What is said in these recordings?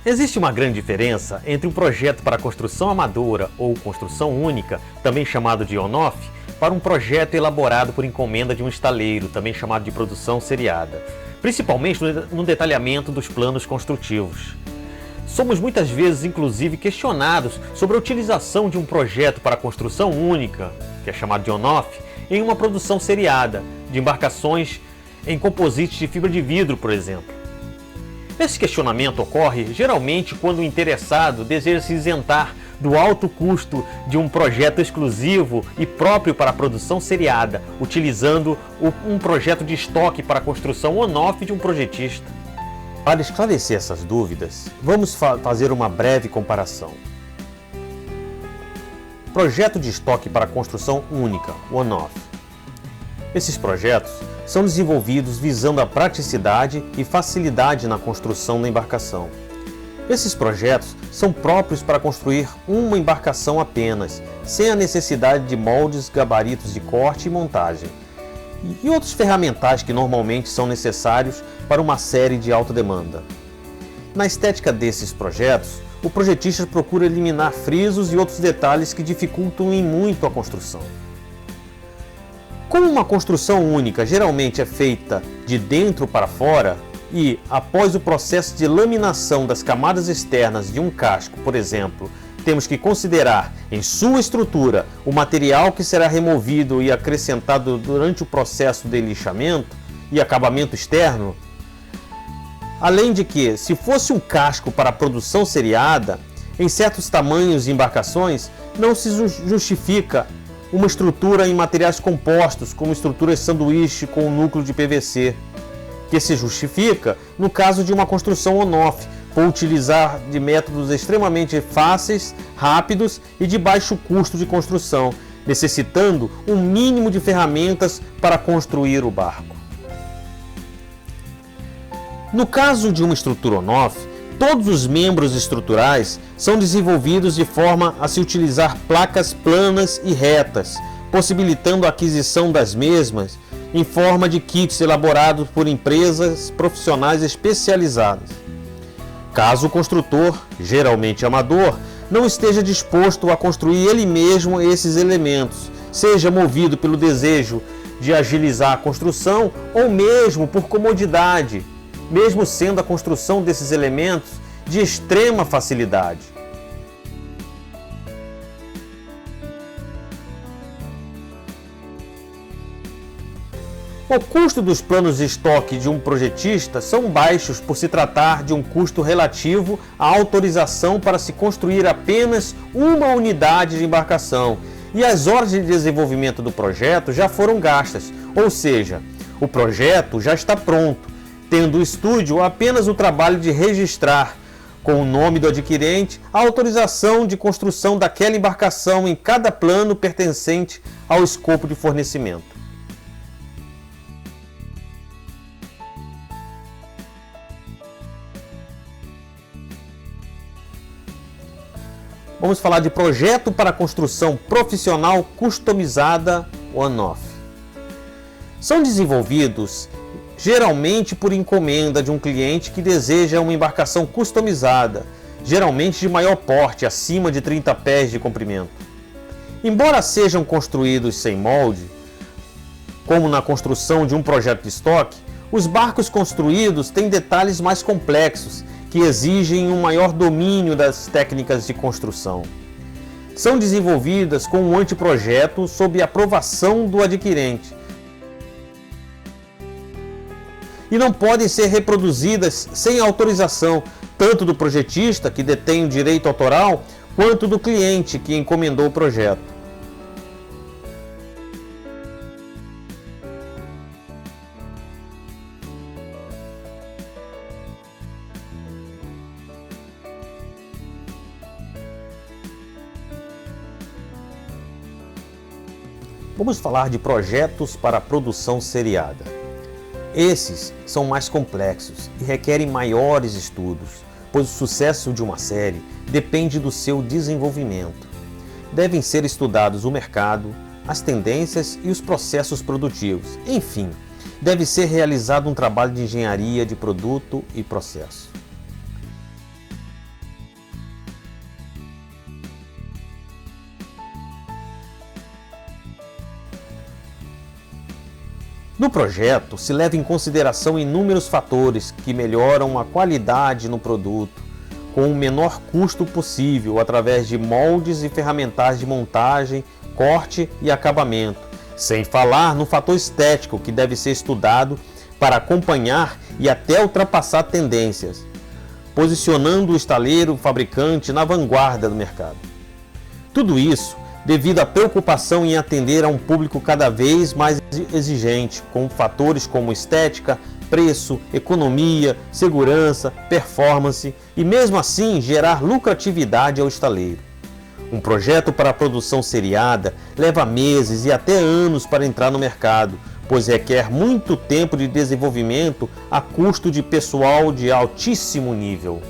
Existe uma grande diferença entre um projeto para construção amadora ou construção única, também chamado de on-off, para um projeto elaborado por encomenda de um estaleiro, também chamado de produção seriada, principalmente no detalhamento dos planos construtivos. Somos muitas vezes, inclusive, questionados sobre a utilização de um projeto para construção única, que é chamado de on-off, em uma produção seriada, de embarcações em composites de fibra de vidro, por exemplo. Esse questionamento ocorre geralmente quando o interessado deseja se isentar do alto custo de um projeto exclusivo e próprio para a produção seriada, utilizando um projeto de estoque para a construção on-off de um projetista. Para esclarecer essas dúvidas, vamos fazer uma breve comparação. Projeto de estoque para construção única, on-off. Esses projetos são desenvolvidos visando a praticidade e facilidade na construção da embarcação. Esses projetos são próprios para construir uma embarcação apenas, sem a necessidade de moldes, gabaritos de corte e montagem, e outros ferramentais que normalmente são necessários para uma série de alta demanda. Na estética desses projetos, o projetista procura eliminar frisos e outros detalhes que dificultam em muito a construção. Como uma construção única geralmente é feita de dentro para fora e, após o processo de laminação das camadas externas de um casco, por exemplo, temos que considerar em sua estrutura o material que será removido e acrescentado durante o processo de lixamento e acabamento externo, além de que, se fosse um casco para produção seriada, em certos tamanhos e embarcações, não se justifica uma estrutura em materiais compostos, como estruturas sanduíche com núcleo de PVC, que se justifica no caso de uma construção on-off, por utilizar de métodos extremamente fáceis, rápidos e de baixo custo de construção, necessitando um mínimo de ferramentas para construir o barco. No caso de uma estrutura on-off, todos os membros estruturais são desenvolvidos de forma a se utilizar placas planas e retas, possibilitando a aquisição das mesmas em forma de kits elaborados por empresas profissionais especializadas. Caso o construtor, geralmente amador, não esteja disposto a construir ele mesmo esses elementos, seja movido pelo desejo de agilizar a construção ou mesmo por comodidade, mesmo sendo a construção desses elementos de extrema facilidade. O custo dos planos de estoque de um projetista são baixos por se tratar de um custo relativo à autorização para se construir apenas uma unidade de embarcação, e as horas de desenvolvimento do projeto já foram gastas, ou seja, o projeto já está pronto, tendo o estúdio apenas o trabalho de registrar, com o nome do adquirente, a autorização de construção daquela embarcação em cada plano pertencente ao escopo de fornecimento. Vamos falar de projeto para construção profissional customizada on-off. São desenvolvidos geralmente por encomenda de um cliente que deseja uma embarcação customizada, geralmente de maior porte, acima de 30 pés de comprimento. Embora sejam construídos sem molde, como na construção de um projeto de estoque, os barcos construídos têm detalhes mais complexos que exigem um maior domínio das técnicas de construção. São desenvolvidas com um anteprojeto sob aprovação do adquirente, e não podem ser reproduzidas sem autorização, tanto do projetista, que detém o direito autoral, quanto do cliente, que encomendou o projeto. Vamos falar de projetos para produção seriada. Esses são mais complexos e requerem maiores estudos, pois o sucesso de uma série depende do seu desenvolvimento. Devem ser estudados o mercado, as tendências e os processos produtivos. Enfim, deve ser realizado um trabalho de engenharia de produto e processo. No projeto, se leva em consideração inúmeros fatores que melhoram a qualidade no produto, com o menor custo possível através de moldes e ferramentais de montagem, corte e acabamento, sem falar no fator estético que deve ser estudado para acompanhar e até ultrapassar tendências, posicionando o estaleiro fabricante na vanguarda do mercado. Tudo isso devido à preocupação em atender a um público cada vez mais exigente, com fatores como estética, preço, economia, segurança, performance e mesmo assim gerar lucratividade ao estaleiro. Um projeto para a produção seriada leva meses e até anos para entrar no mercado, pois requer muito tempo de desenvolvimento a custo de pessoal de altíssimo nível.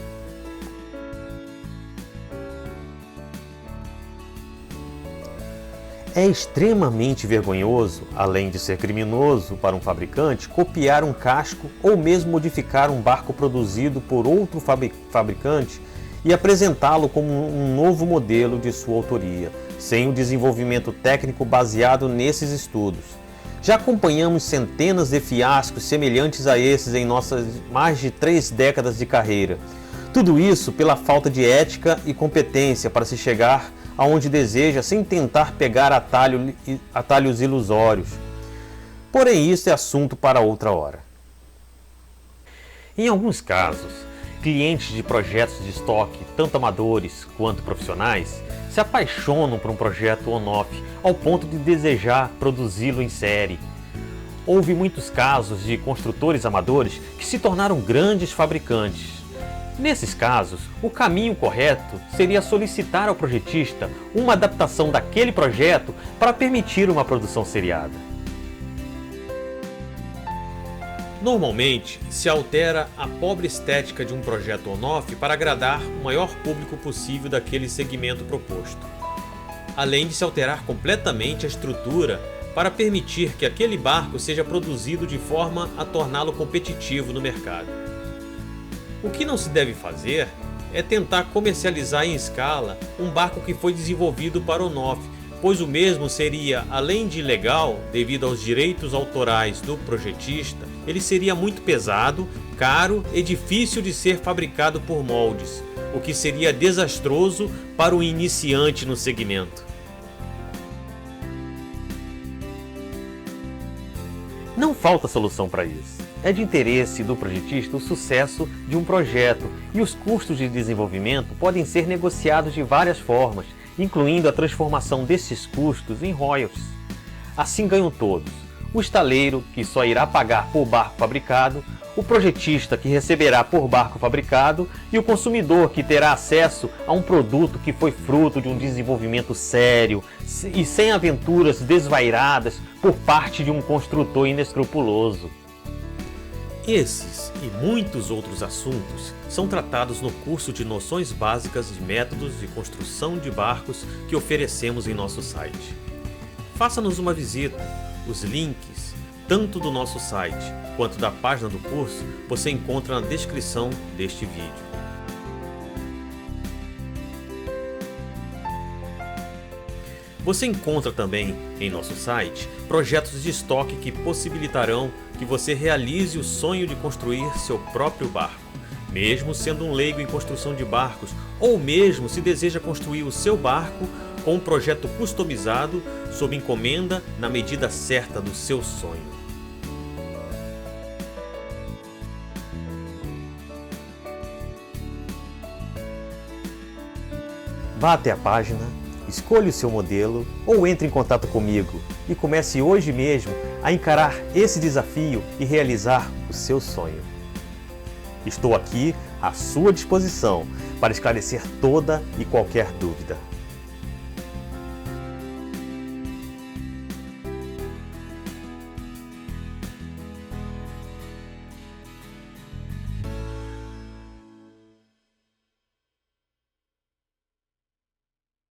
É extremamente vergonhoso, além de ser criminoso para um fabricante, copiar um casco ou mesmo modificar um barco produzido por outro fabricante e apresentá-lo como um novo modelo de sua autoria, sem o desenvolvimento técnico baseado nesses estudos. Já acompanhamos centenas de fiascos semelhantes a esses em nossas mais de 3 décadas de carreira. Tudo isso pela falta de ética e competência para se chegar aonde deseja sem tentar pegar atalhos ilusórios. Porém, isso é assunto para outra hora. Em alguns casos, clientes de projetos de estoque, tanto amadores quanto profissionais, se apaixonam por um projeto on-off ao ponto de desejar produzi-lo em série. Houve muitos casos de construtores amadores que se tornaram grandes fabricantes. Nesses casos, o caminho correto seria solicitar ao projetista uma adaptação daquele projeto para permitir uma produção seriada. Normalmente, se altera a pobre estética de um projeto on-off para agradar o maior público possível daquele segmento proposto, além de se alterar completamente a estrutura para permitir que aquele barco seja produzido de forma a torná-lo competitivo no mercado. O que não se deve fazer é tentar comercializar em escala um barco que foi desenvolvido para on-off, pois o mesmo seria, além de ilegal, devido aos direitos autorais do projetista, ele seria muito pesado, caro e difícil de ser fabricado por moldes, o que seria desastroso para o iniciante no segmento. Não falta solução para isso. É de interesse do projetista o sucesso de um projeto e os custos de desenvolvimento podem ser negociados de várias formas, incluindo a transformação desses custos em royalties. Assim ganham todos: o estaleiro, que só irá pagar por barco fabricado, o projetista, que receberá por barco fabricado, e o consumidor, que terá acesso a um produto que foi fruto de um desenvolvimento sério e sem aventuras desvairadas por parte de um construtor inescrupuloso. Esses e muitos outros assuntos são tratados no curso de Noções Básicas de Métodos de Construção de Barcos que oferecemos em nosso site. Faça-nos uma visita. Os links, tanto do nosso site quanto da página do curso, você encontra na descrição deste vídeo. Você encontra também em nosso site projetos de estoque que possibilitarão que você realize o sonho de construir seu próprio barco, mesmo sendo um leigo em construção de barcos, ou mesmo se deseja construir o seu barco com um projeto customizado sob encomenda na medida certa do seu sonho. Vá até a página, escolha o seu modelo ou entre em contato comigo e comece hoje mesmo a encarar esse desafio e realizar o seu sonho. Estou aqui à sua disposição para esclarecer toda e qualquer dúvida.